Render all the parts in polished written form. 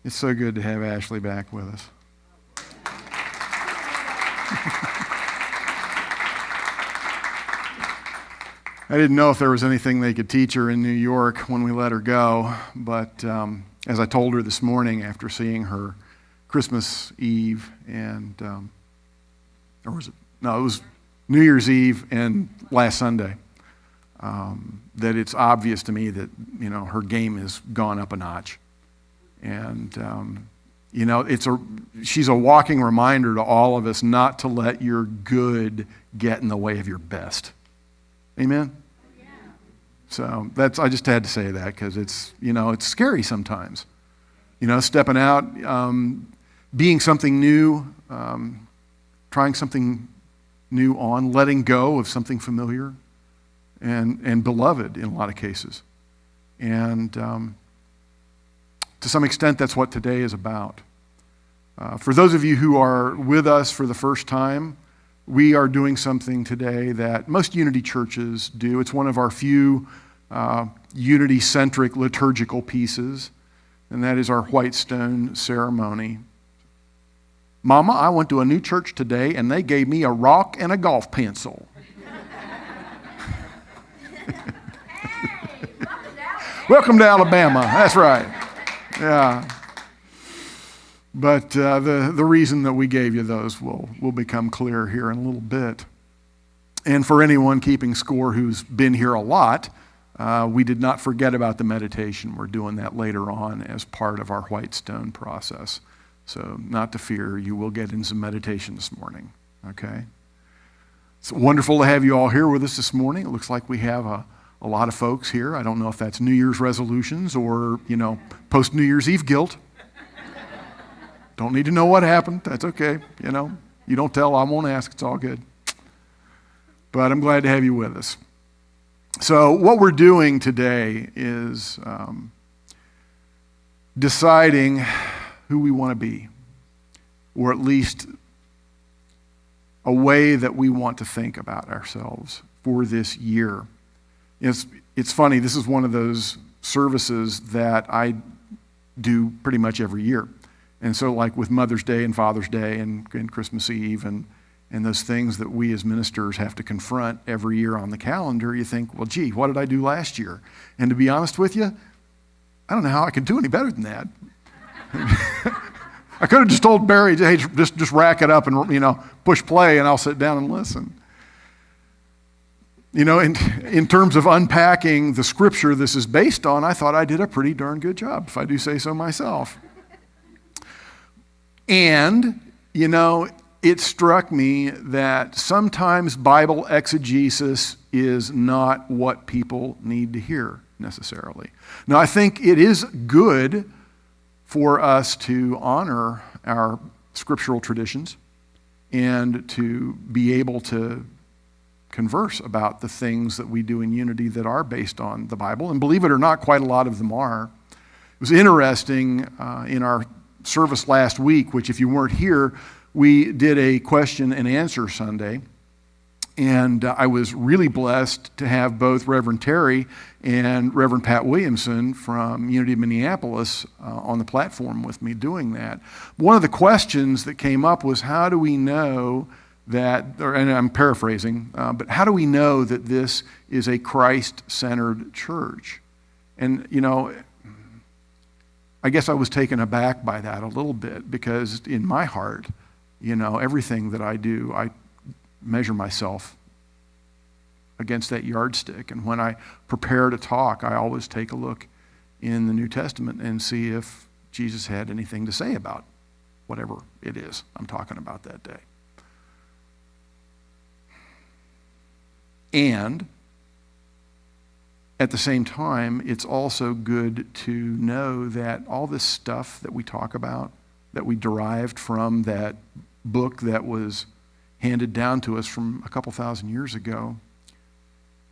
It's so good to have Ashley back with us. I didn't know if there was anything they could teach her in New York when we let her go, but as I told her this morning after seeing her Christmas Eve and, or was it? No, it was New Year's Eve and last Sunday, that it's obvious to me that, her game has gone up a notch. And, she's a walking reminder to all of us not to let your good get in the way of your best. Amen? Yeah. So I just had to say that because it's scary sometimes. Stepping out, being something new, trying something new on, letting go of something familiar and beloved in a lot of cases. And to some extent, that's what today is about. For those of you who are with us for the first time, we are doing something today that most Unity churches do. It's one of our few Unity-centric liturgical pieces, and that is our white stone ceremony. Mama, I went to a new church today, and they gave me a rock and a golf pencil. Welcome to Alabama. That's right. Yeah. But the reason that we gave you those will become clear here in a little bit. And for anyone keeping score who's been here a lot, we did not forget about the meditation. We're doing that later on as part of our white stone process. So not to fear, you will get in some meditation this morning, okay? It's wonderful to have you all here with us this morning. It looks like we have a lot of folks here. I don't know if that's New Year's resolutions or, post-New Year's Eve guilt. Don't need to know what happened. That's okay. You don't tell, I won't ask. It's all good. But I'm glad to have you with us. So what we're doing today is deciding who we want to be, or at least a way that we want to think about ourselves for this year. It's funny, this is one of those services that I do pretty much every year. And so like with Mother's Day and Father's Day and Christmas Eve and those things that we as ministers have to confront every year on the calendar, you think, well, gee, what did I do last year? And to be honest with you, I don't know how I could do any better than that. I could have just told Barry, hey, just rack it up and push play and I'll sit down and listen. In terms of unpacking the scripture this is based on, I thought I did a pretty darn good job, if I do say so myself. And, it struck me that sometimes Bible exegesis is not what people need to hear necessarily. Now, I think it is good for us to honor our scriptural traditions and to be able to converse about the things that we do in Unity that are based on the Bible. And believe it or not, quite a lot of them are. It was interesting in our service last week, which if you weren't here, we did a question and answer Sunday. And I was really blessed to have both Reverend Terry and Reverend Pat Williamson from Unity of Minneapolis on the platform with me doing that. One of the questions that came up was, how do we know that, and I'm paraphrasing, but how do we know that this is a Christ-centered church? And, I guess I was taken aback by that a little bit because in my heart, everything that I do, I measure myself against that yardstick. And when I prepare to talk, I always take a look in the New Testament and see if Jesus had anything to say about whatever it is I'm talking about that day. And at the same time, it's also good to know that all this stuff that we talk about, that we derived from that book that was handed down to us from a couple thousand years ago,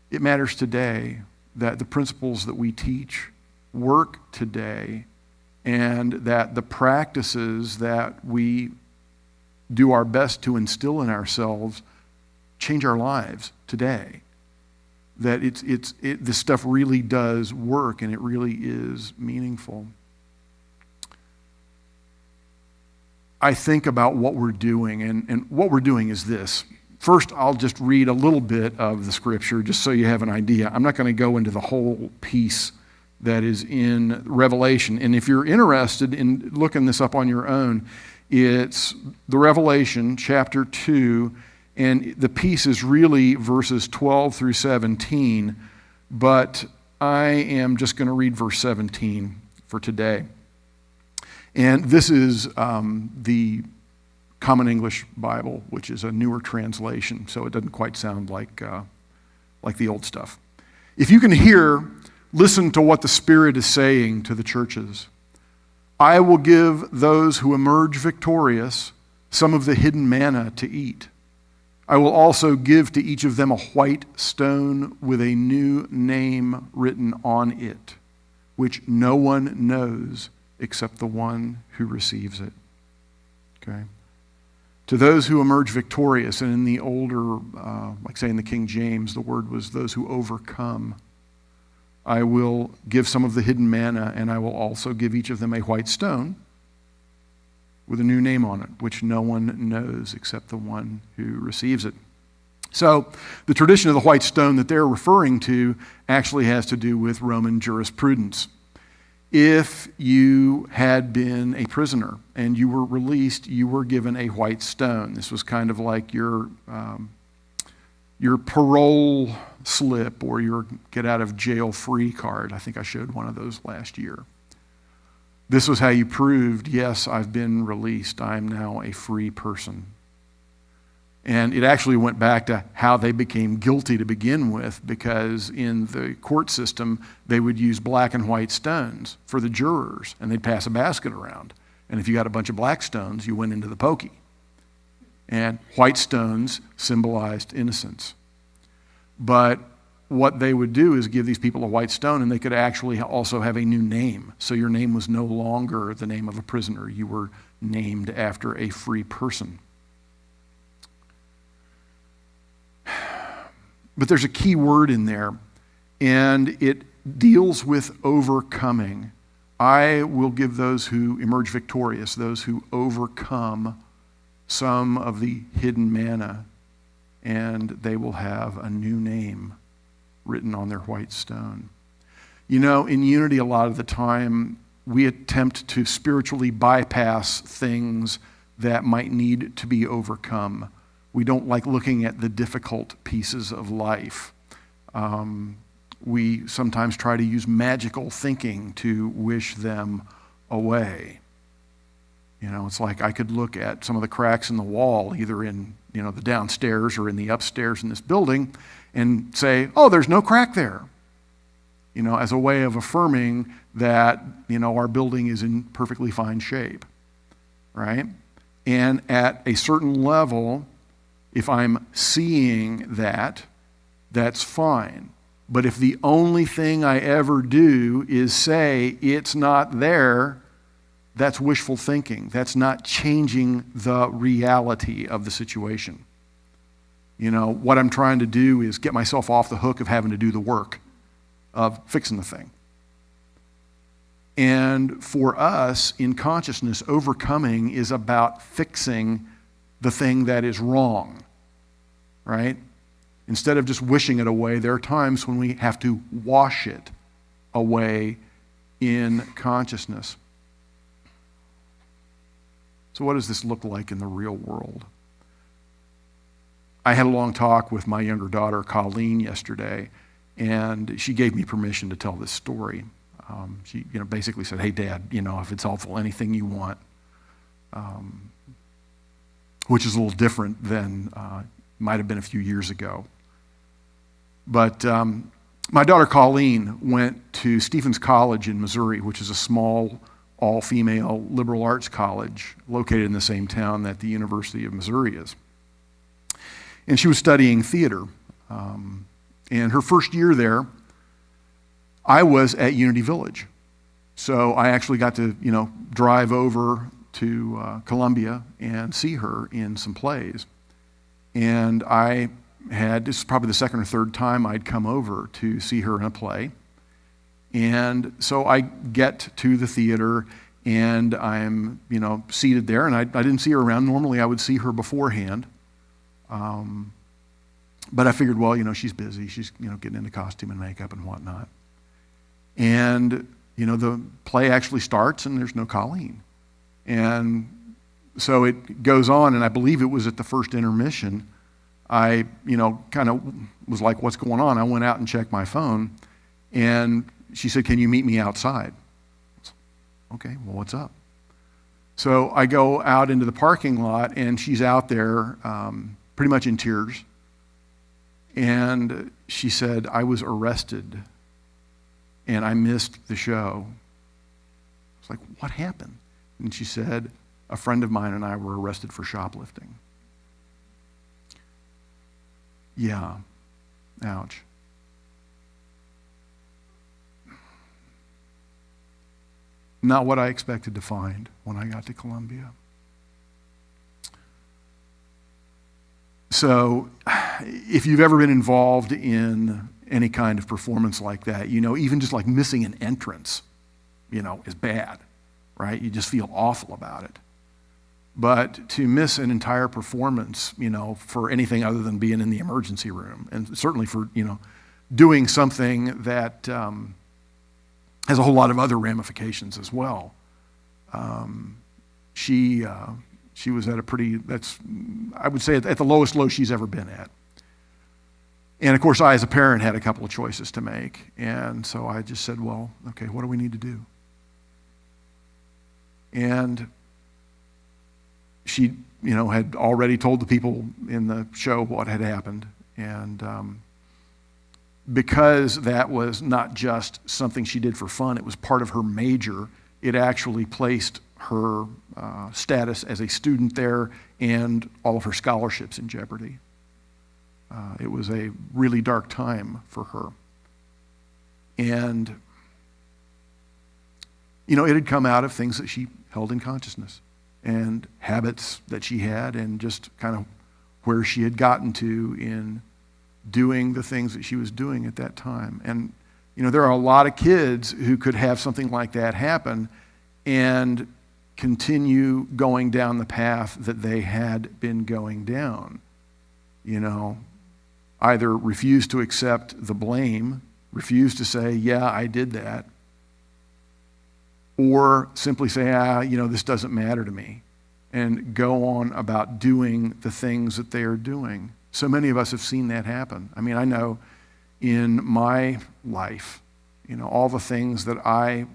it matters today, that the principles that we teach work today, and that the practices that we do our best to instill in ourselves change our lives today. That this stuff really does work and it really is meaningful. I think about what we're doing, and what we're doing is this. First, I'll just read a little bit of the scripture just so you have an idea. I'm not going to go into the whole piece that is in Revelation. And if you're interested in looking this up on your own, it's the Revelation chapter 2, and the piece is really verses 12 through 17, but I am just going to read verse 17 for today. And this is the Common English Bible, which is a newer translation, so it doesn't quite sound like the old stuff. If you can hear, listen to what the Spirit is saying to the churches. I will give those who emerge victorious some of the hidden manna to eat. I will also give to each of them a white stone with a new name written on it, which no one knows except the one who receives it. Okay? To those who emerge victorious, and in the older, like say in the King James, the word was those who overcome, I will give some of the hidden manna, and I will also give each of them a white stone with a new name on it, which no one knows except the one who receives it. So the tradition of the white stone that they're referring to actually has to do with Roman jurisprudence. If you had been a prisoner and you were released, you were given a white stone. This was kind of like your parole slip or your get out of jail free card. I think I showed one of those last year. This was how you proved, yes, I've been released. I'm now a free person. And it actually went back to how they became guilty to begin with, because in the court system, they would use black and white stones for the jurors, and they'd pass a basket around. And if you got a bunch of black stones, you went into the pokey. And white stones symbolized innocence. But what they would do is give these people a white stone, and they could actually also have a new name. So your name was no longer the name of a prisoner. You were named after a free person. But there's a key word in there, and it deals with overcoming. I will give those who emerge victorious, those who overcome, some of the hidden manna, and they will have a new name written on their white stone. You know, in Unity, a lot of the time, we attempt to spiritually bypass things that might need to be overcome. We don't like looking at the difficult pieces of life. We sometimes try to use magical thinking to wish them away. You know, it's like I could look at some of the cracks in the wall, either in, the downstairs or in the upstairs in this building, and say, oh, there's no crack there. As a way of affirming that, our building is in perfectly fine shape, right? And at a certain level, if I'm seeing that, that's fine. But if the only thing I ever do is say it's not there, that's wishful thinking. That's not changing the reality of the situation. What I'm trying to do is get myself off the hook of having to do the work of fixing the thing. And for us, in consciousness, overcoming is about fixing the thing that is wrong, right? Instead of just wishing it away, there are times when we have to wash it away in consciousness. So what does this look like in the real world? I had a long talk with my younger daughter, Colleen, yesterday, and she gave me permission to tell this story. She basically said, hey, Dad, if it's helpful, anything you want, which is a little different than might have been a few years ago. But my daughter Colleen went to Stephens College in Missouri, which is a small, all-female liberal arts college located in the same town that the University of Missouri is. And she was studying theater. And her first year there, I was at Unity Village. So I actually got to, drive over to Columbia and see her in some plays. And this is probably the second or third time I'd come over to see her in a play. And so I get to the theater, And I'm, seated there, and I didn't see her around. Normally I would see her beforehand. But I figured, well, she's busy. She's, getting into costume and makeup and whatnot. And, the play actually starts, and there's no Colleen. And so it goes on, and I believe it was at the first intermission. I, kind of was like, what's going on? I went out and checked my phone, and she said, can you meet me outside? Okay, well, what's up? So I go out into the parking lot, and she's out there pretty much in tears. And she said, I was arrested, and I missed the show. I was like, what happened? And she said, a friend of mine and I were arrested for shoplifting. Yeah, ouch. Not what I expected to find when I got to Columbia. So, if you've ever been involved in any kind of performance like that, even just like missing an entrance, is bad, right? You just feel awful about it. But to miss an entire performance, for anything other than being in the emergency room, and certainly for, doing something that has a whole lot of other ramifications as well. She was at I would say at the lowest low she's ever been at. And of course, I as a parent had a couple of choices to make. And so I just said, well, okay, what do we need to do? And she, had already told the people in the show what had happened. And because that was not just something she did for fun, it was part of her major, it actually placed her status as a student there and all of her scholarships in jeopardy. It was a really dark time for her. And, it had come out of things that she held in consciousness and habits that she had and just kind of where she had gotten to in doing the things that she was doing at that time. And, there are a lot of kids who could have something like that happen and continue going down the path that they had been going down. Either refuse to accept the blame, refuse to say, yeah, I did that, or simply say, this doesn't matter to me, and go on about doing the things that they are doing. So many of us have seen that happen. I mean, I know in my life, all the things that I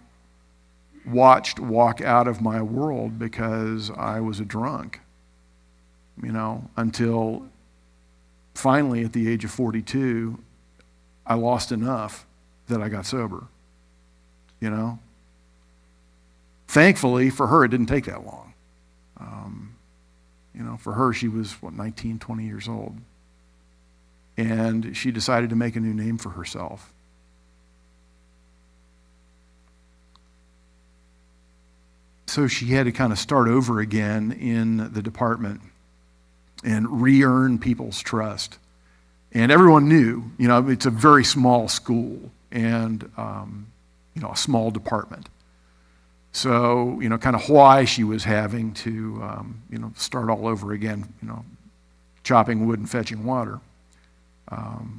watched walk out of my world because I was a drunk, until finally at the age of 42, I lost enough that I got sober, Thankfully for her, it didn't take that long. For her, she was, 19, 20 years old. And she decided to make a new name for herself. So she had to kind of start over again in the department and re-earn people's trust. And everyone knew, it's a very small school and, a small department. So, kind of why she was having to, start all over again, chopping wood and fetching water,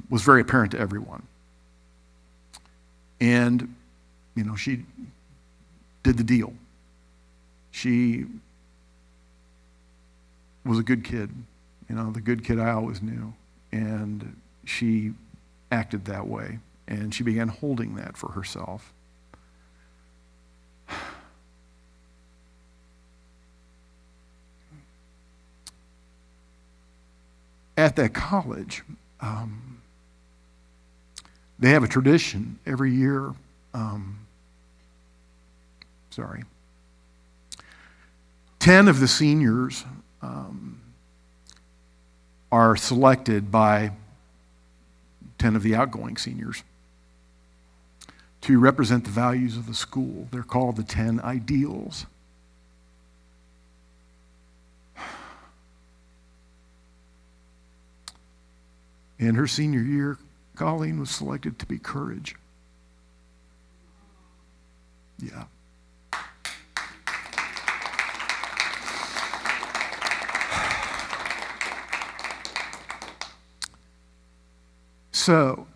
was very apparent to everyone. And, she did the deal. She was a good kid, the good kid I always knew. And she acted that way. And she began holding that for herself. At that college, they have a tradition every year. 10 of the seniors are selected by 10 of the outgoing seniors to represent the values of the school. They're called the 10 Ideals. In her senior year, Colleen was selected to be courage. Yeah. So,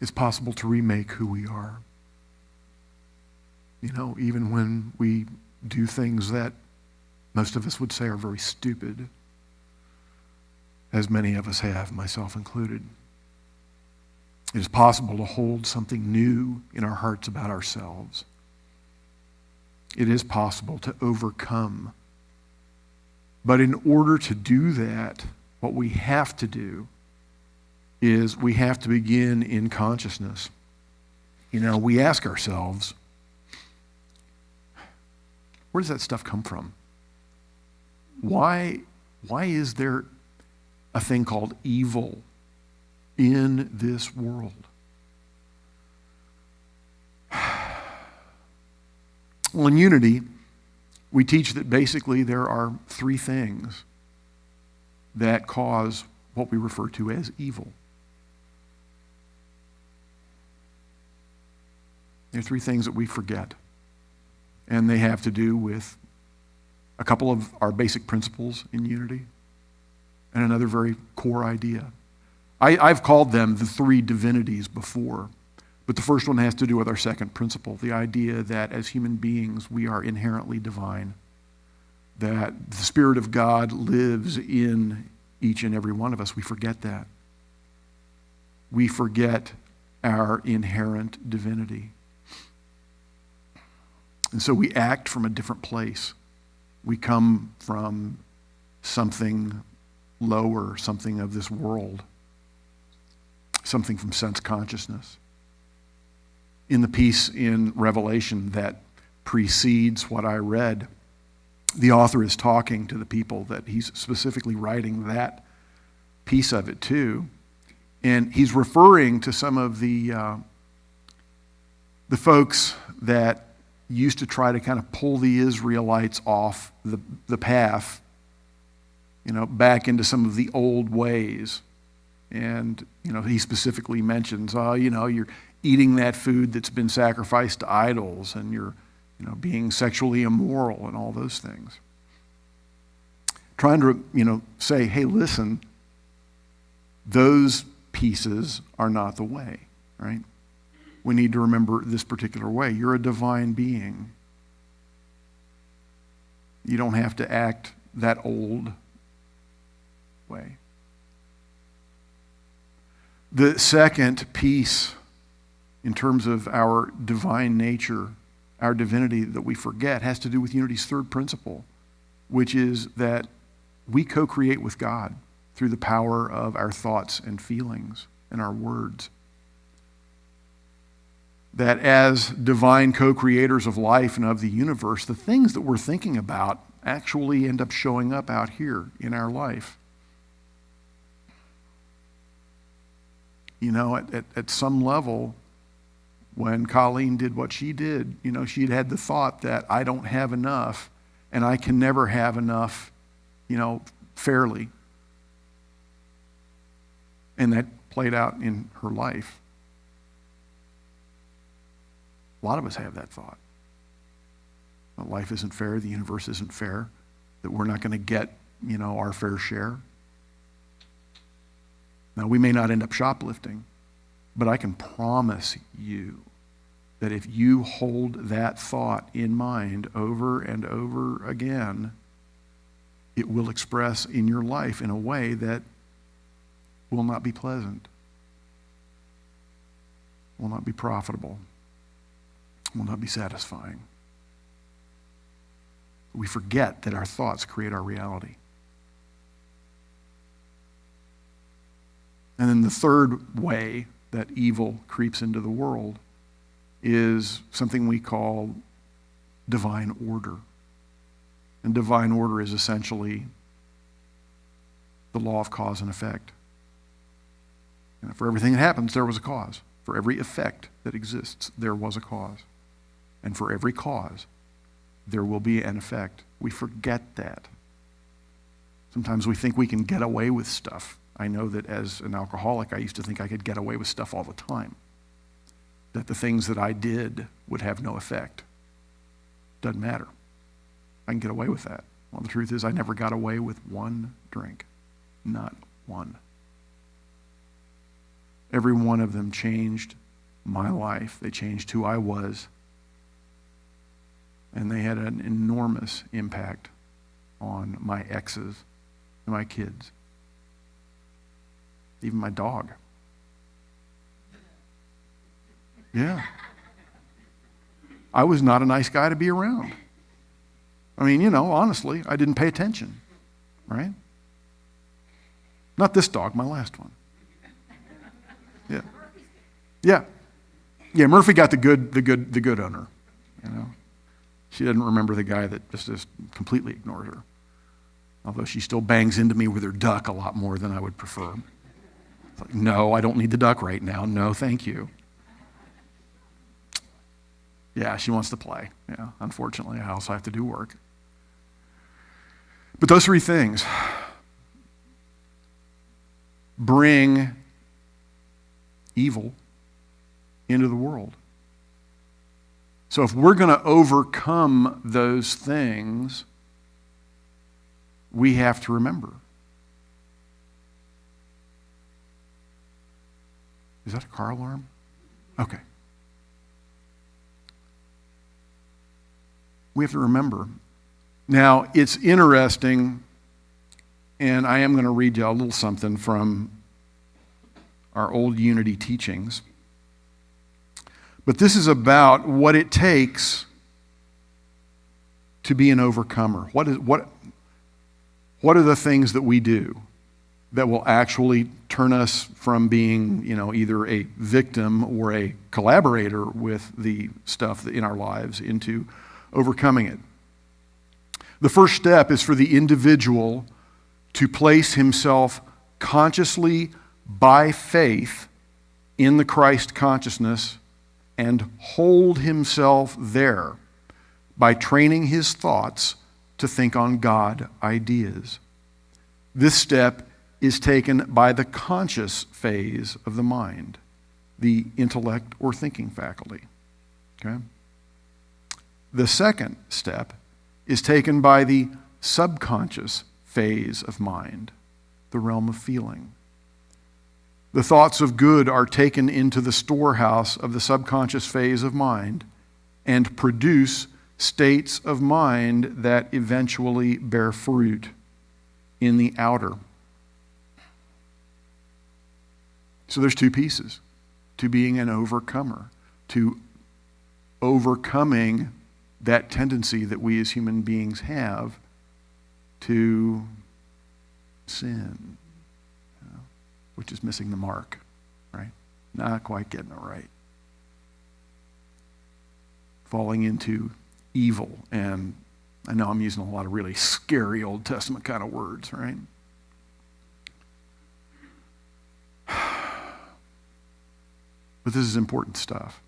it's possible to remake who we are. You know, even when we do things that most of us would say are very stupid, as many of us have, myself included. It is possible to hold something new in our hearts about ourselves. It is possible to overcome. But in order to do that, what we have to do is we have to begin in consciousness. You know, we ask ourselves, where does that stuff come from? Why is there a thing called evil in this world? Well, in Unity, we teach that basically there are three things that cause what we refer to as evil. There are three things that we forget, and they have to do with a couple of our basic principles in Unity and another very core idea. I've called them the three divinities before, but the first one has to do with our second principle, the idea that as human beings we are inherently divine, that the Spirit of God lives in each and every one of us. We forget that. We forget our inherent divinity. And so we act from a different place. We come from something lower, something of this world, something from sense consciousness. In the piece in Revelation that precedes what I read, the author is talking to the people that he's specifically writing that piece of it to, and he's referring to some of the folks that used to try to kind of pull the Israelites off the path, you know, back into some of the old ways. And, you know, he specifically mentions, you know, you're eating that food that's been sacrificed to idols, and you're, you know, being sexually immoral and all those things. Trying to, you know, say, hey, listen, those pieces are not the way, right? We need to remember this particular way. You're a divine being. You don't have to act that old way. The second piece in terms of our divine nature, our divinity that we forget, has to do with Unity's third principle, which is that we co-create with God through the power of our thoughts and feelings and our words. That as divine co-creators of life and of the universe, the things that we're thinking about actually end up showing up out here in our life. You know, at some level, when Colleen did what she did, you know, she'd had the thought that I don't have enough, and I can never have enough, you know, fairly. And that played out in her life. A lot of us have that thought. That life isn't fair, the universe isn't fair, that we're not going to get, you know, our fair share. Now, we may not end up shoplifting, but I can promise you that if you hold that thought in mind over and over again, it will express in your life in a way that will not be pleasant, will not be profitable, will not be satisfying. We forget that our thoughts create our reality. And then the third way that evil creeps into the world is something we call divine order. And divine order is essentially the law of cause and effect. And for everything that happens, there was a cause. For every effect that exists, there was a cause. And for every cause, there will be an effect. We forget that. Sometimes we think we can get away with stuff. I know that as an alcoholic, I used to think I could get away with stuff all the time. That the things that I did would have no effect. Doesn't matter. I can get away with that. Well, the truth is I never got away with one drink. Not one. Every one of them changed my life. They changed who I was. And they had an enormous impact on my exes and my kids. Even my dog. Yeah. I was not a nice guy to be around. I mean, honestly, I didn't pay attention, right? Not this dog, my last one. Yeah. Yeah. Yeah, Murphy got the good owner, She doesn't remember the guy that just completely ignores her. Although she still bangs into me with her duck a lot more than I would prefer. It's like, no, I don't need the duck right now. No, thank you. Yeah, she wants to play. Yeah, unfortunately, I also have to do work. But those three things bring evil into the world. So if we're going to overcome those things, we have to remember. Is that a car alarm? Okay. We have to remember. Now, it's interesting, and I am going to read you a little something from our old Unity teachings. But this is about what it takes to be an overcomer. What are the things that we do that will actually turn us from being, either a victim or a collaborator with the stuff in our lives into overcoming it? The first step is for the individual to place himself consciously by faith in the Christ consciousness and hold himself there by training his thoughts to think on God ideas. This step is taken by the conscious phase of the mind, the intellect or thinking faculty. Okay? The second step is taken by the subconscious phase of mind, the realm of feeling. The thoughts of good are taken into the storehouse of the subconscious phase of mind and produce states of mind that eventually bear fruit in the outer. So there's two pieces to being an overcomer, to overcoming that tendency that we as human beings have to sin, which is missing the mark, right? Not quite getting it right. Falling into evil, and I know I'm using a lot of really scary Old Testament kind of words, right? But this is important stuff.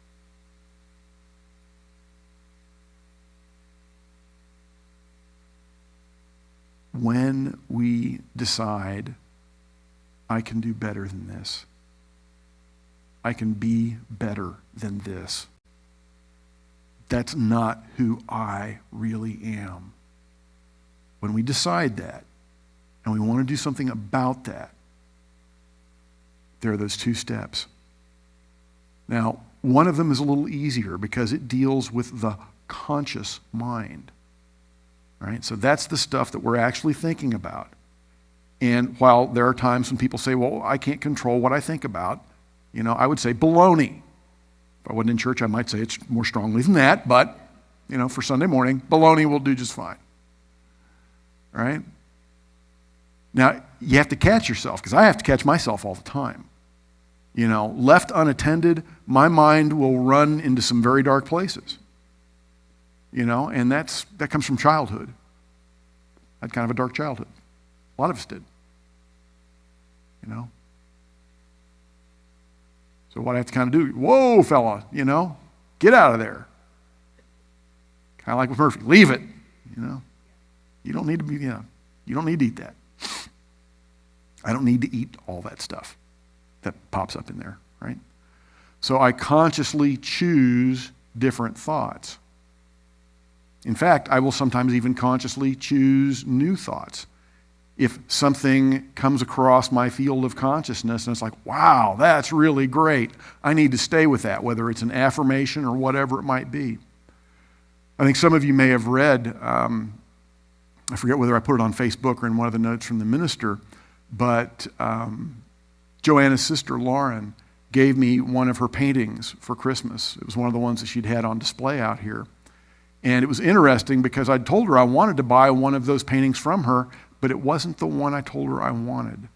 When we decide, I can do better than this, I can be better than this, that's not who I really am. When we decide that, and we want to do something about that, there are those two steps. Now, one of them is a little easier because it deals with the conscious mind. Right? So that's the stuff that we're actually thinking about. And while there are times when people say, well, I can't control what I think about, I would say baloney. If I wasn't in church, I might say it's more strongly than that, but, for Sunday morning, baloney will do just fine. All right? Now, you have to catch yourself, because I have to catch myself all the time. Left unattended, my mind will run into some very dark places. And that comes from childhood. I had kind of a dark childhood. A lot of us did. So what I have to kind of do, whoa, fella, get out of there. Kind of like with Murphy, leave it. You don't need to be, you don't need to eat that. I don't need to eat all that stuff that pops up in there, right? So I consciously choose different thoughts. In fact, I will sometimes even consciously choose new thoughts. if something comes across my field of consciousness and it's like, wow, that's really great, I need to stay with that, whether it's an affirmation or whatever it might be. I think some of you may have read, I forget whether I put it on Facebook or in one of the notes from the minister, but Joanna's sister, Lauren, gave me one of her paintings for Christmas. It was one of the ones that she'd had on display out here. And it was interesting because I told her I wanted to buy one of those paintings from her, but it wasn't the one I told her I wanted.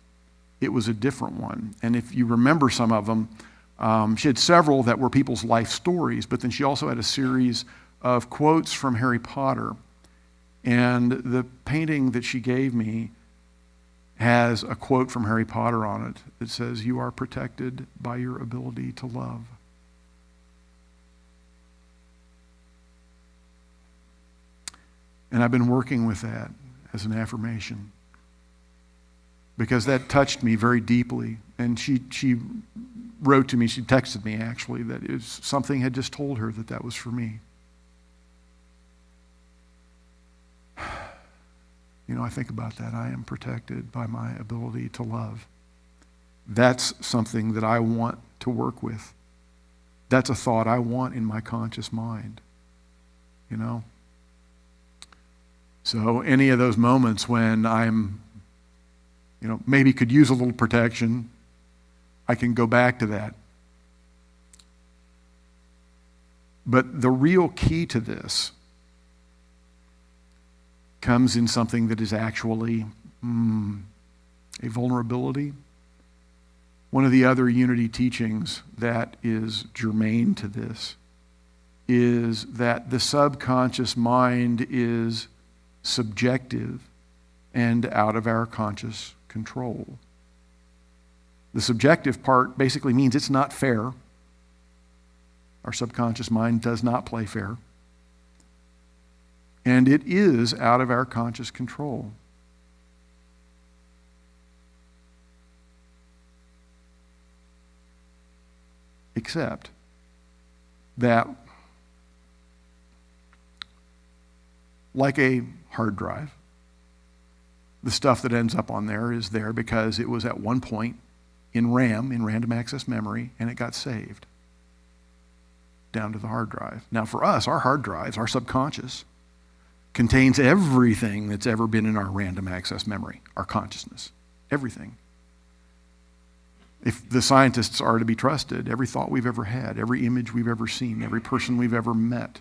It was a different one. And if you remember some of them, she had several that were people's life stories, but then she also had a series of quotes from Harry Potter. And the painting that she gave me has a quote from Harry Potter on it that says, "You are protected by your ability to love." And I've been working with that as an affirmation because that touched me very deeply. And she wrote to me, she texted me actually, that something had just told her that that was for me. You know, I think about that. I am protected by my ability to love. That's something that I want to work with. That's a thought I want in my conscious mind, you know? So any of those moments when I'm, you know, maybe could use a little protection, I can go back to that. But the real key to this comes in something that is actually a vulnerability. One of the other Unity teachings that is germane to this is that the subconscious mind is subjective and out of our conscious control. The subjective part basically means it's not fair. Our subconscious mind does not play fair. And it is out of our conscious control. Except that, like a hard drive, the stuff that ends up on there is there because it was at one point in RAM, in random access memory, and it got saved down to the hard drive. Now for us, our hard drives, our subconscious, contains everything that's ever been in our random access memory, our consciousness, everything. If the scientists are to be trusted, every thought we've ever had, every image we've ever seen, every person we've ever met,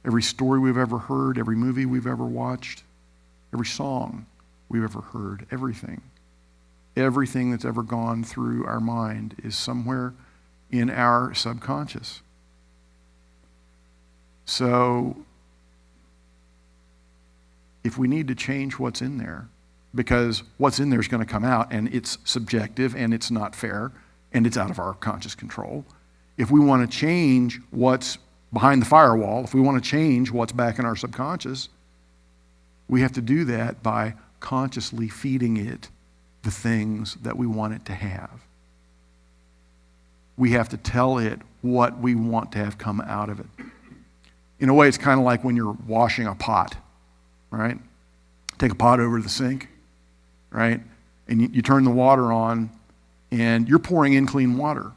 every story we've ever heard, every movie we've ever watched, every song we've ever heard, everything that's ever gone through our mind is somewhere in our subconscious. So if we need to change what's in there, because what's in there is going to come out and it's subjective and it's not fair and it's out of our conscious control. If we want to change what's behind the firewall, if we want to change what's back in our subconscious, we have to do that by consciously feeding it the things that we want it to have. We have to tell it what we want to have come out of it. In a way, it's kind of like when you're washing a pot. Right? Take a pot over to the sink, right? And you turn the water on and you're pouring in clean water,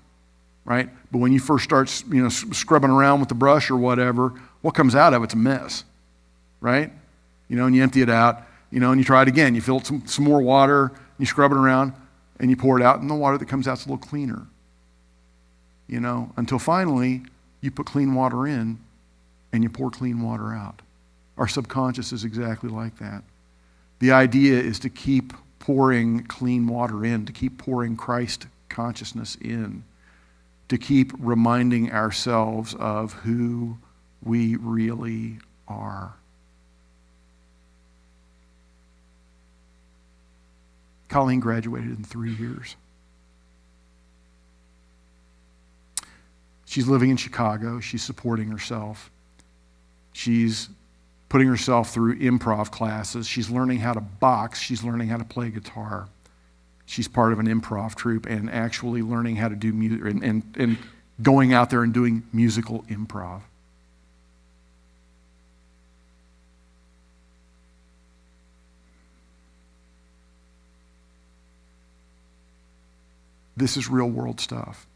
right? But when you first start, scrubbing around with the brush or whatever, what comes out of it's a mess, right? And you empty it out, and you try it again. You fill it some more water, you scrub it around, and you pour it out, and the water that comes out is a little cleaner, until finally you put clean water in and you pour clean water out. Our subconscious is exactly like that. The idea is to keep pouring clean water in, to keep pouring Christ consciousness in, to keep reminding ourselves of who we really are. Colleen graduated in 3 years. She's living in Chicago. She's supporting herself. She's putting herself through improv classes. She's learning how to box. She's learning how to play guitar. She's part of an improv troupe and actually learning how to do music and going out there and doing musical improv. This is real world stuff.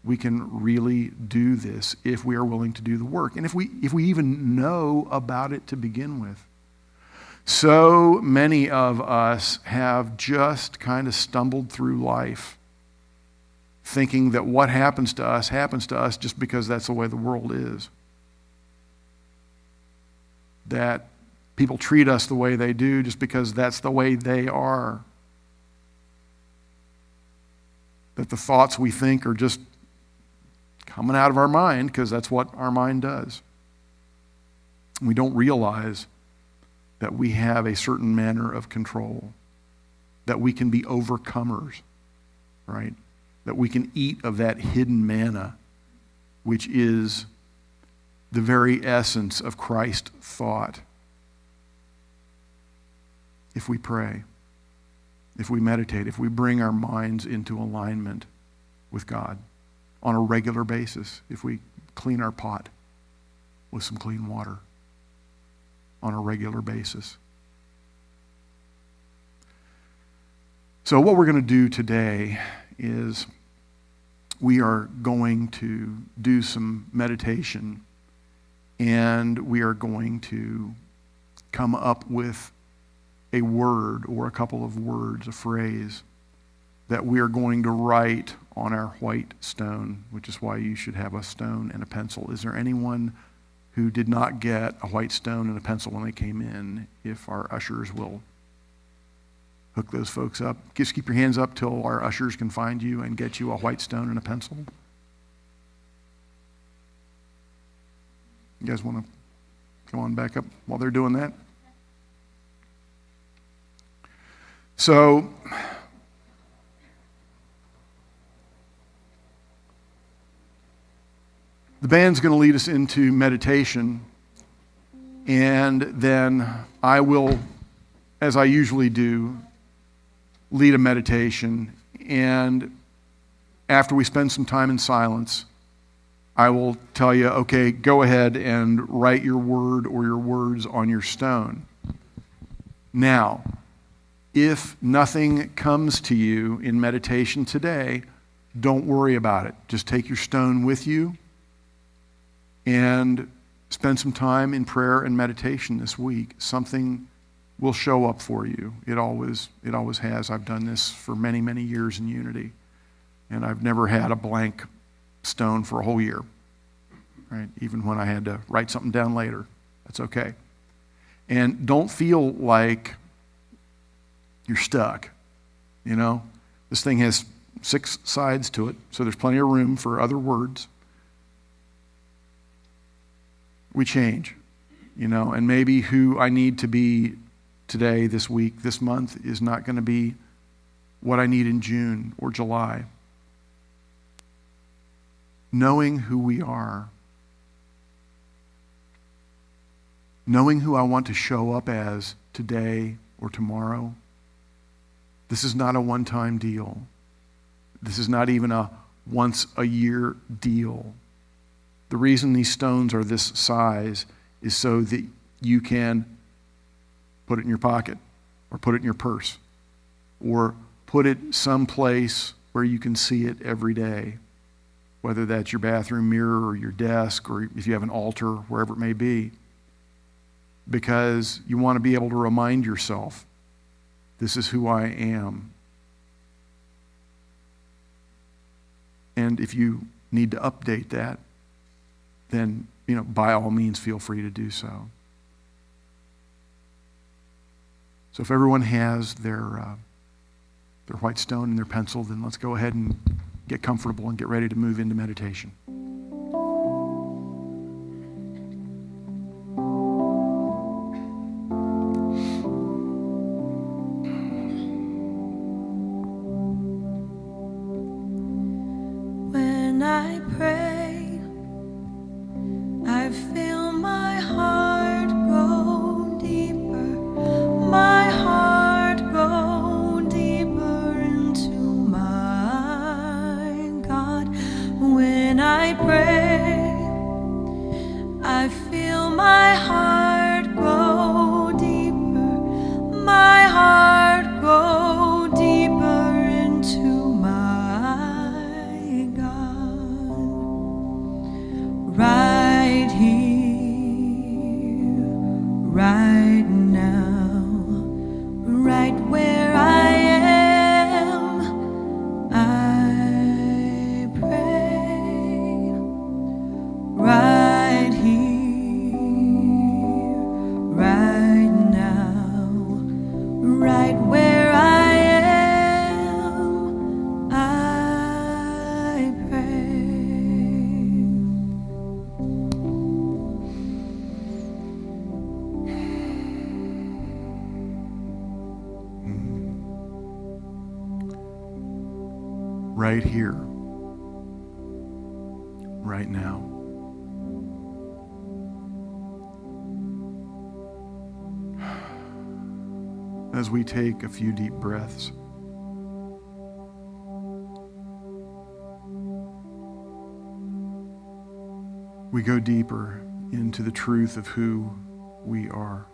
We can really do this if we are willing to do the work, and if we even know about it to begin with. So many of us have just kind of stumbled through life thinking that what happens to us just because that's the way the world is. That people treat us the way they do just because that's the way they are. That the thoughts we think are just coming out of our mind because that's what our mind does. We don't realize that we have a certain manner of control, that we can be overcomers, right? That we can eat of that hidden manna, which is the very essence of Christ thought. If we pray, if we meditate, if we bring our minds into alignment with God on a regular basis, if we clean our pot with some clean water on a regular basis. So what we're going to do today is we are going to do some meditation, and we are going to come up with a word or a couple of words, a phrase that we are going to write on our white stone, which is why you should have a stone and a pencil. Is there anyone who did not get a white stone and a pencil when they came in? If our ushers will hook those folks up. Just keep your hands up till our ushers can find you and get you a white stone and a pencil. You guys want to come on back up while they're doing that? So, the band's going to lead us into meditation, and then I will, as I usually do, lead a meditation, and after we spend some time in silence, I will tell you, okay, go ahead and write your word or your words on your stone. Now, if nothing comes to you in meditation today, don't worry about it. Just take your stone with you and spend some time in prayer and meditation this week. Something will show up for you. It always has. I've done this for many, many years in Unity, and I've never had a blank stone for a whole year, right? Even when I had to write something down later. That's okay. And don't feel like you're stuck. You know, this thing has 6 sides to it, so there's plenty of room for other words. We change, you know, and maybe who I need to be today, this week, this month is not going to be what I need in June or July. Knowing who we are, knowing who I want to show up as today or tomorrow. This is not a one-time deal. This is not even a once-a-year deal. The reason these stones are this size is so that you can put it in your pocket or put it in your purse or put it someplace where you can see it every day, whether that's your bathroom mirror or your desk or if you have an altar, wherever it may be, because you want to be able to remind yourself, this is who I am. And if you need to update that, then, you know, by all means, feel free to do so. So if everyone has their white stone and their pencil, then let's go ahead and get comfortable and get ready to move into meditation. When I pray, I feel my heart grow deeper, my heart grow deeper into my God. When I right here, right now. As we take a few deep breaths, we go deeper into the truth of who we are.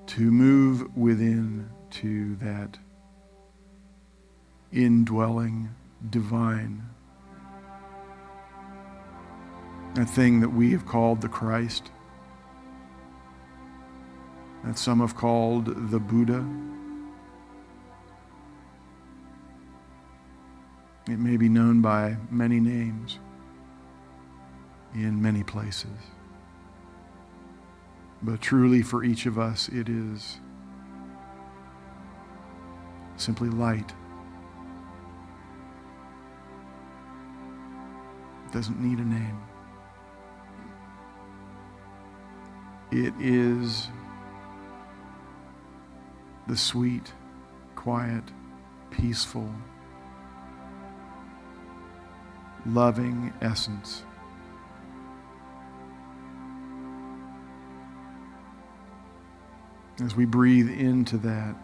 To move within to that indwelling divine, that thing that we have called the Christ, that some have called the Buddha. It may be known by many names in many places. But truly for each of us, it is simply light. It doesn't need a name. It is the sweet, quiet, peaceful, loving essence as we breathe into that,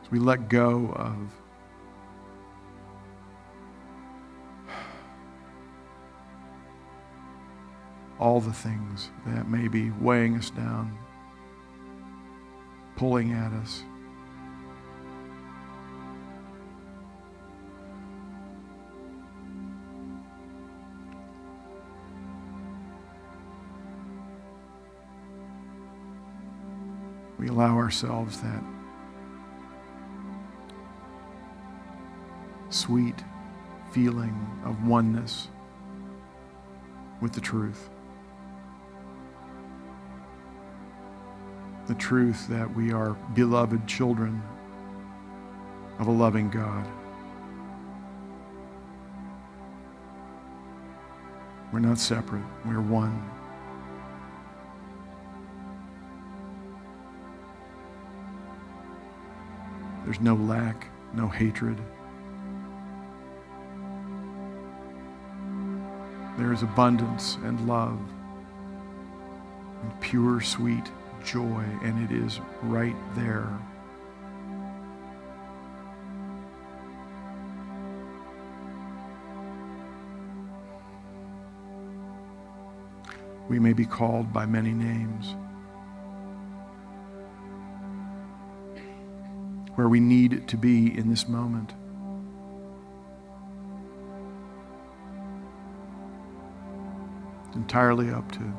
as we let go of all the things that may be weighing us down, pulling at us. We allow ourselves that sweet feeling of oneness with the truth. The truth that we are beloved children of a loving God. We're not separate, we're one. There's no lack, no hatred. There is abundance and love and pure, sweet joy, and it is right there. We may be called by many names. Where we need to be in this moment. It's entirely up to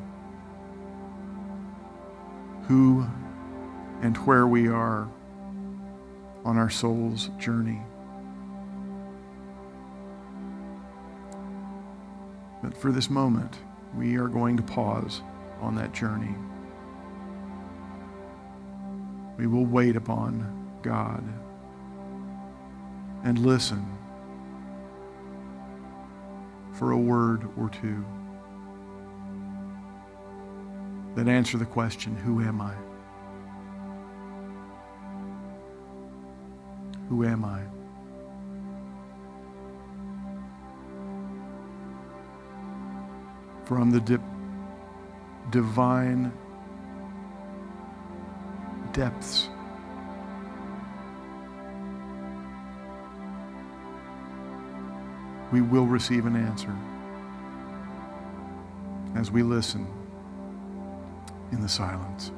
who and where we are on our soul's journey. But for this moment, we are going to pause on that journey. We will wait upon God and listen for a word or two that answer the question, who am I? Who am I? From the divine depths we will receive an answer as we listen in the silence.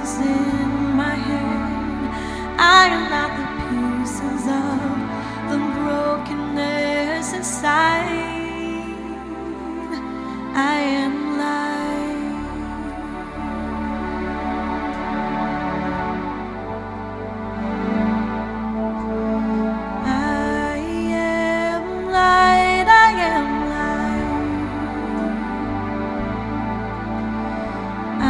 voices in my head. I am not the pieces of the brokenness inside. I am light. I am light. I am light. I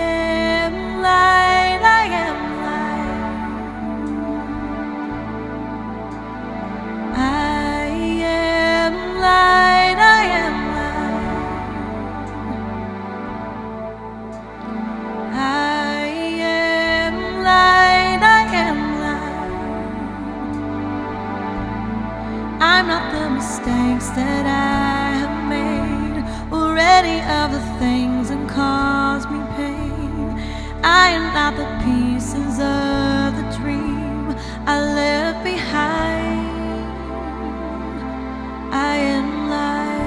am light. I am light. I am light. I am I am light, I am light. I'm not the mistakes that I have made, or any of the things that cause me pain. I am not the pieces of the dream I left behind. I am light.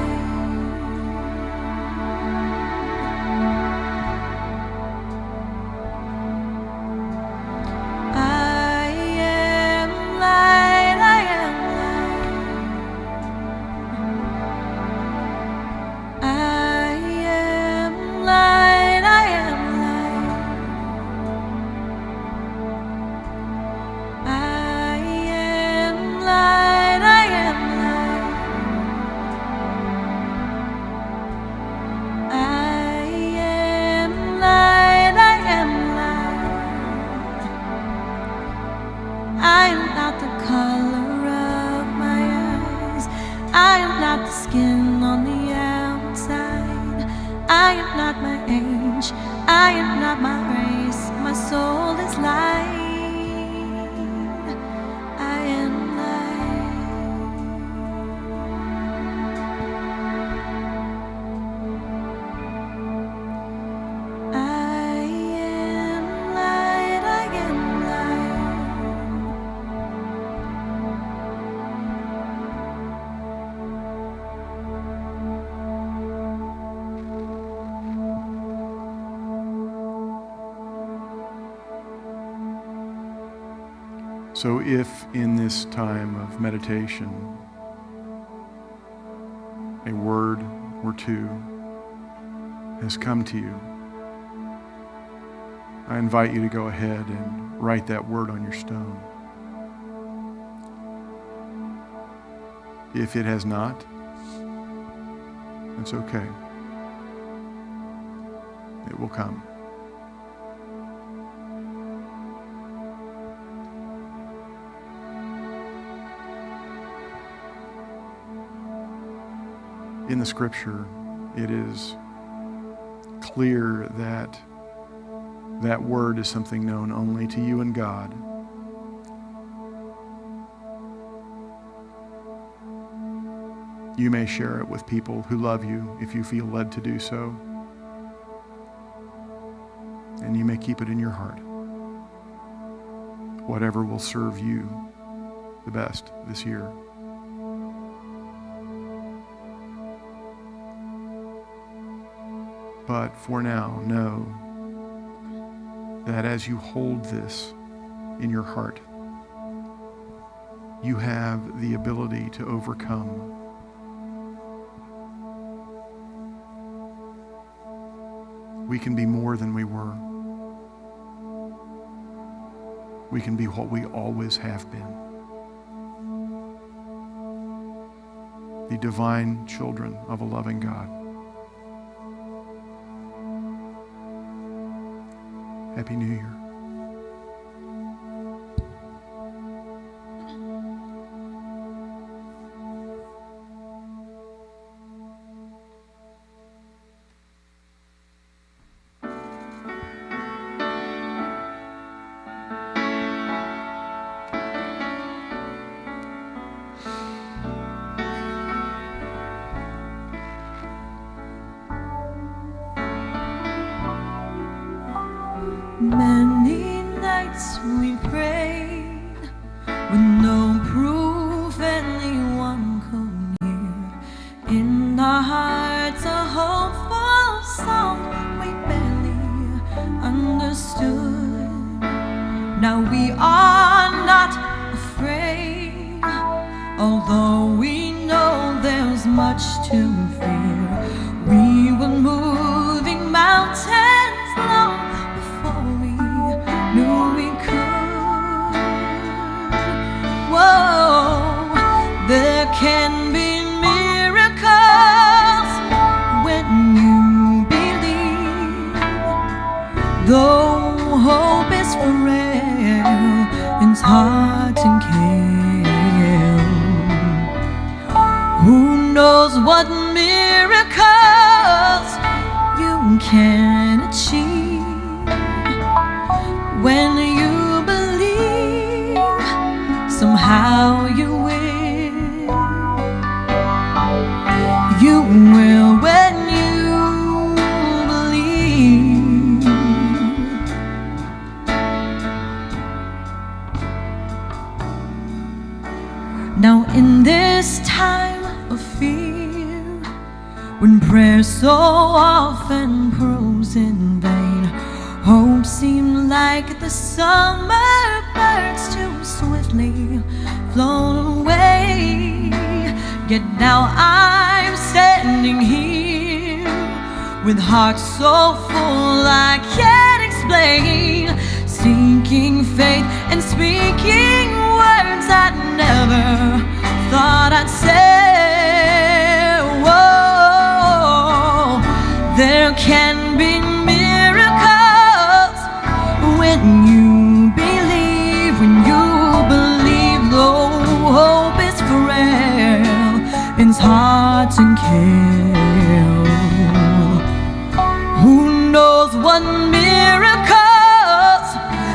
I am not the color of my eyes. I am not the skin on the outside. I am not my age. I am not my race. My soul is light. I am light. I am light. I am light. So if in this time of meditation a word or two has come to you, I invite you to go ahead and write that word on your stone. If it has not, it's okay. It will come. In the scripture, it is clear that that word is something known only to you and God. You may share it with people who love you if you feel led to do so. And you may keep it in your heart. Whatever will serve you the best this year. But for now, know that as you hold this in your heart, you have the ability to overcome. We can be more than we were. We can be what we always have been. The divine children of a loving God. Happy New Year. Men though we know there's much to fear, we were moving mountains long before we knew we could. Whoa, there can be miracles when you believe, though hope is frail, it's hard to kill. Who knows what miracles you can achieve when you believe, somehow you will. You will when you believe. Now in this time of fear, when prayer so often proves in vain, hope seems like the summer birds too swiftly flown away. Yet now I'm standing here with heart so full I can't explain, seeking faith and speaking words I never thought I'd say. Whoa, there can be miracles when you believe, though hope is frail, it's hard to kill. Who knows what miracles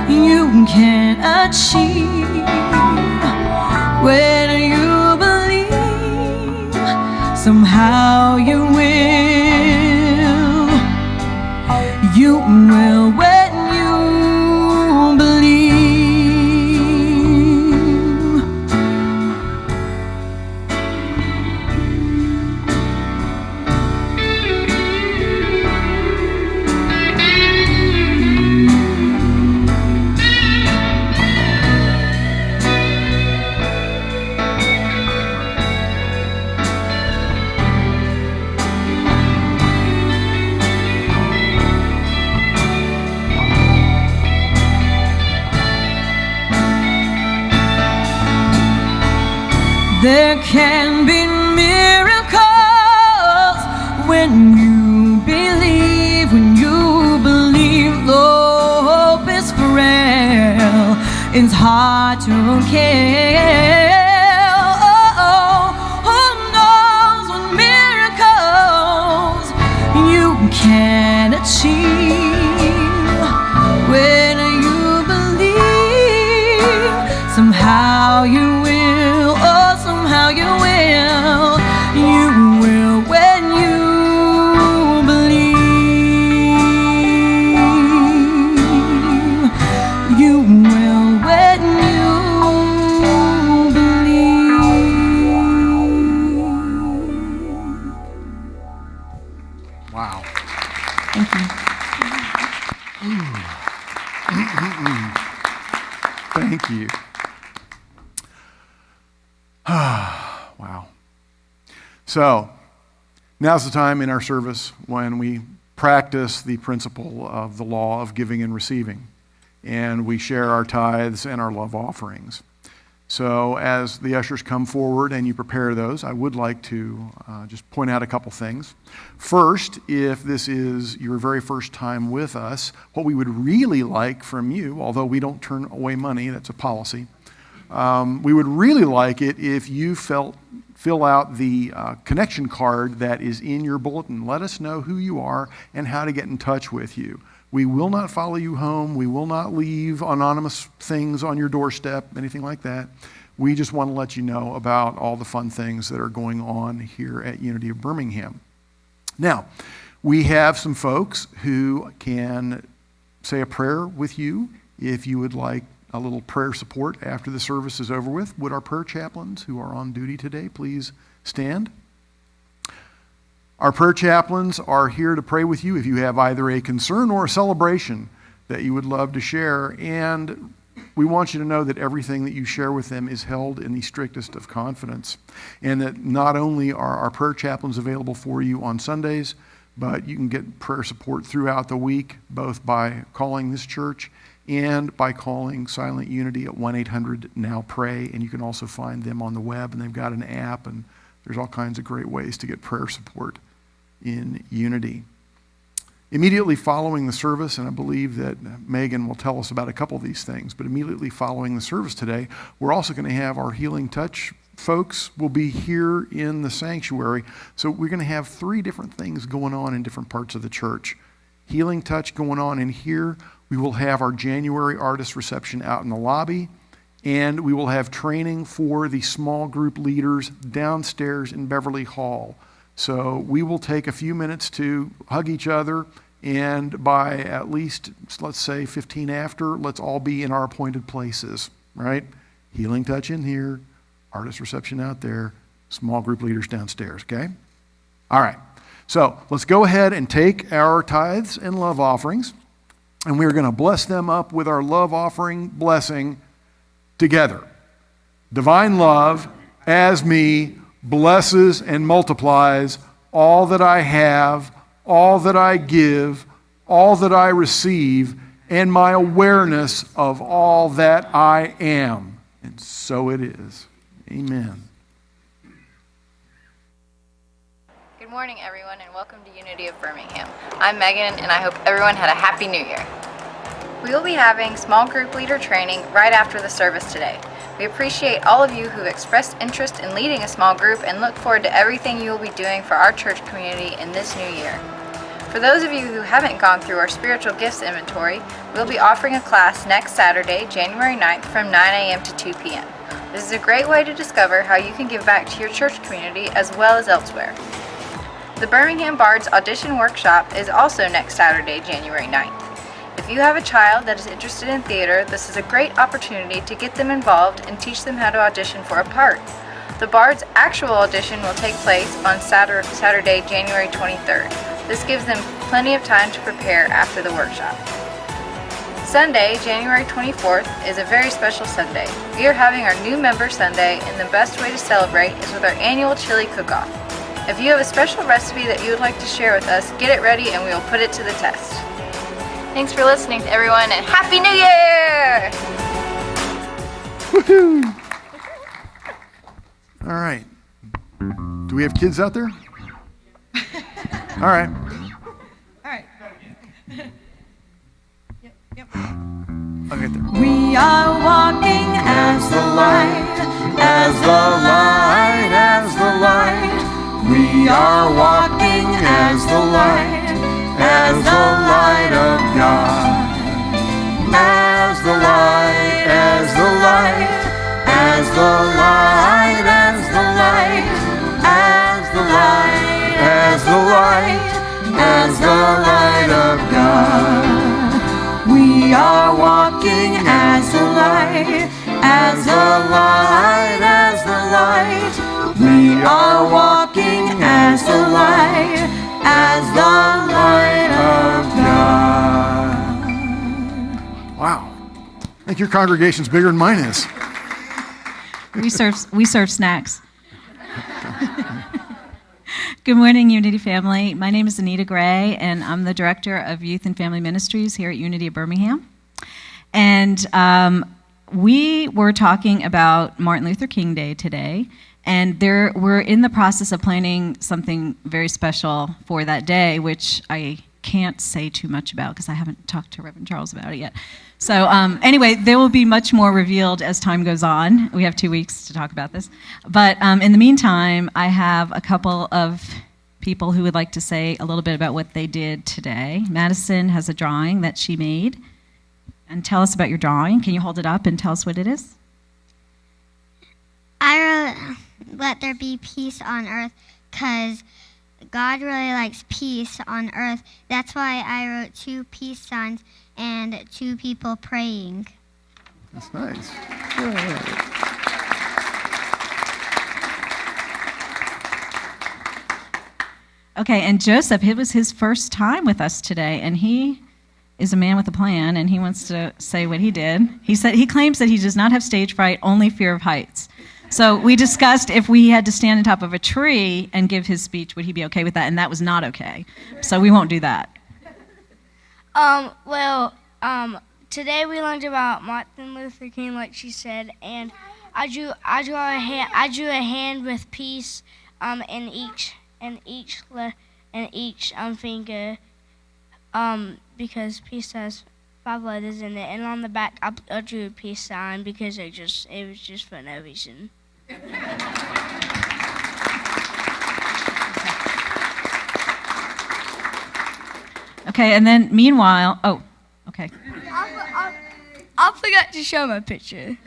you can achieve when you believe, somehow you will. You will when you believe. There can be miracles when you believe, though hope is frail, it's hard to kill. Who knows what miracles you can achieve when you believe, somehow you will. Somehow you will. You will when you believe. You will when you believe. Wow. Thank you. Thank you. Wow. So, now's the time in our service when we practice the principle of the law of giving and receiving, and we share our tithes and our love offerings. So, as the ushers come forward and you prepare those, I would like to just point out a couple things. First, if this is your very first time with us, what we would really like from you, although we don't turn away money, that's a policy, we would really like it if you fill out the connection card that is in your bulletin. Let us know who you are and how to get in touch with you. We will not follow you home. We will not leave anonymous things on your doorstep, anything like that. We just want to let you know about all the fun things that are going on here at Unity of Birmingham. Now, we have some folks who can say a prayer with you if you would like a little prayer support after the service is over with. Would our prayer chaplains who are on duty today please stand? Our prayer chaplains are here to pray with you if you have either a concern or a celebration that you would love to share. And we want you to know that everything that you share with them is held in the strictest of confidence, and that not only are our prayer chaplains available for you on Sundays, but you can get prayer support throughout the week, both by calling this church and by calling Silent Unity at 1-800-NOW-PRAY, and you can also find them on the web, and they've got an app, and there's all kinds of great ways to get prayer support in Unity. Immediately following the service, and I believe that Megan will tell us about a couple of these things, but immediately following the service today, we're also going to have our Healing Touch folks will be here in the sanctuary. So we're going to have 3 different things going on in different parts of the church. Healing Touch going on in here. We will have our January artist reception out in the lobby, and we will have training for the small group leaders downstairs in Beverly Hall. So we will take a few minutes to hug each other, and by at least, let's say 15 after, let's all be in our appointed places, right? Healing Touch in here, artist reception out there, small group leaders downstairs, okay? All right, so let's go ahead and take our tithes and love offerings, and we're going to bless them up with our love offering blessing together. Divine love as me blesses and multiplies all that I have, all that I give, all that I receive, and my awareness of all that I am. And so it is. Amen. Good morning, everyone, and welcome to Unity of Birmingham. I'm Megan, and I hope everyone had a Happy New Year. We will be having small group leader training right after the service today. We appreciate all of you who've expressed interest in leading a small group and look forward to everything you will be doing for our church community in this new year. For those of you who haven't gone through our spiritual gifts inventory, we'll be offering a class next Saturday, January 9th from 9 a.m. to 2 p.m. This is a great way to discover how you can give back to your church community as well as elsewhere. The Birmingham Bards Audition Workshop is also next Saturday, January 9th. If you have a child that is interested in theater, this is a great opportunity to get them involved and teach them how to audition for a part. The Bard's actual audition will take place on Saturday, January 23rd. This gives them plenty of time to prepare after the workshop. Sunday, January 24th is a very special Sunday. We are having our new member Sunday, and the best way to celebrate is with our annual chili cook-off. If you have a special recipe that you would like to share with us, get it ready and we will put it to the test. Thanks for listening to everyone, and Happy New Year! Woohoo! All right. Do we have kids out there? All right. All right. Yep. I'll get there. We are walking as the light, as the light, as the light. We are walking as the light, as the light of God. As the light, as the light, as the light, as the light, as the light, as the light, as the light of God. We are walking as the light, as the light, as the light. We are walking as the light, as the light of God. Wow. I think your congregation's bigger than mine is. We serve snacks. Good morning, Unity family. My name is Anita Gray, and I'm the Director of Youth and Family Ministries here at Unity of Birmingham. And we were talking about Martin Luther King Day today, and we're in the process of planning something very special for that day, which I can't say too much about because I haven't talked to Reverend Charles about it yet. So anyway, there will be much more revealed as time goes on. We have 2 weeks to talk about this. But in the meantime, I have a couple of people who would like to say a little bit about what they did today. Madison has a drawing that she made. And tell us about your drawing. Can you hold it up and tell us what it is? I wrote, "Let there be peace on earth," because God really likes peace on earth. That's why I wrote 2 peace signs and 2 people praying. That's nice. Good. Okay, and Joseph, it was his first time with us today, and he is a man with a plan, and he wants to say what he did. He claims that he does not have stage fright, only fear of heights. So we discussed if we had to stand on top of a tree and give his speech, would he be okay with that? And that was not okay. So we won't do that. Today we learned about Martin Luther King, like she said, and I drew a hand with peace in each finger, because peace has 5 letters in it, and on the back I drew a peace sign because it was just for no reason. Okay, and then meanwhile, okay. I forgot to show my picture.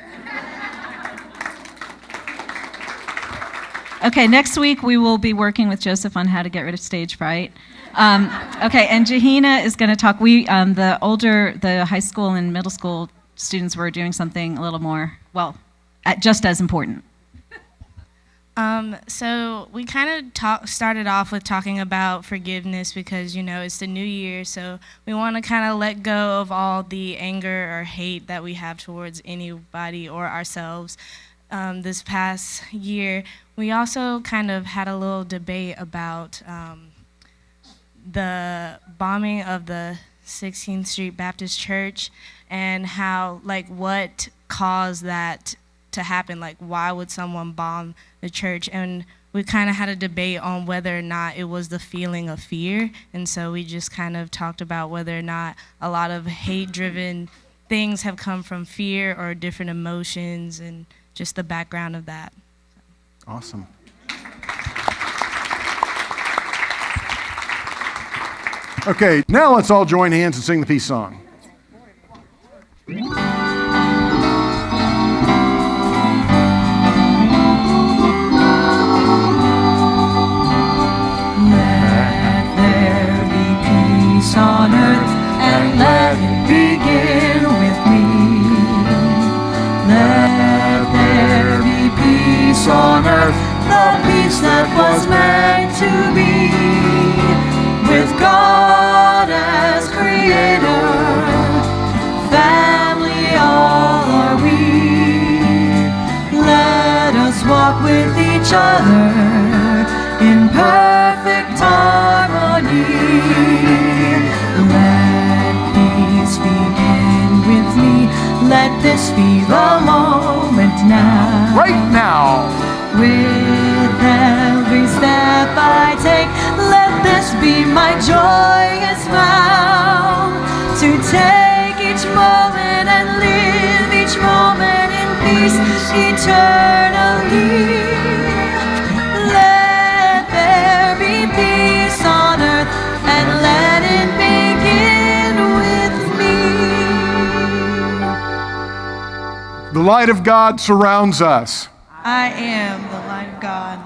Okay, next week we will be working with Joseph on how to get rid of stage fright. Okay, and Jahina is going to talk. The high school and middle school students were doing something a little more, just as important. So we kind of started off with talking about forgiveness because, it's the new year, so we want to kind of let go of all the anger or hate that we have towards anybody or ourselves. This past year, we also kind of had a little debate about the bombing of the 16th Street Baptist Church and how, what caused that to happen. Why would someone bomb the church? And we kind of had a debate on whether or not it was the feeling of fear. And so we just kind of talked about whether or not a lot of hate-driven things have come from fear or different emotions and just the background of that. Awesome. Okay, now let's all join hands and sing the peace song. On earth, and let it begin with me. Let there be peace on earth, the peace that was meant to be. With God as creator, family all are we. Let us walk with each other in perfect harmony. Let peace begin with me. Let this be the moment now. Right now. With every step I take, let this be my joyous vow. To take each moment and live each moment in peace eternally. Let there be peace on earth, and let it begin with me. The light of God surrounds us. I am the light of God.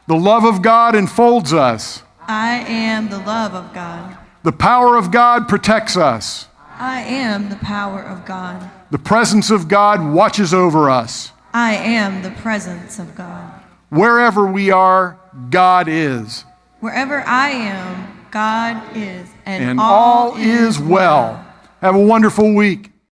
The love of God enfolds us. I am the love of God. The power of God protects us. I am the power of God. The presence of God watches over us. I am the presence of God. Wherever we are, God is. Wherever I am, God is. And all is well. Have a wonderful week.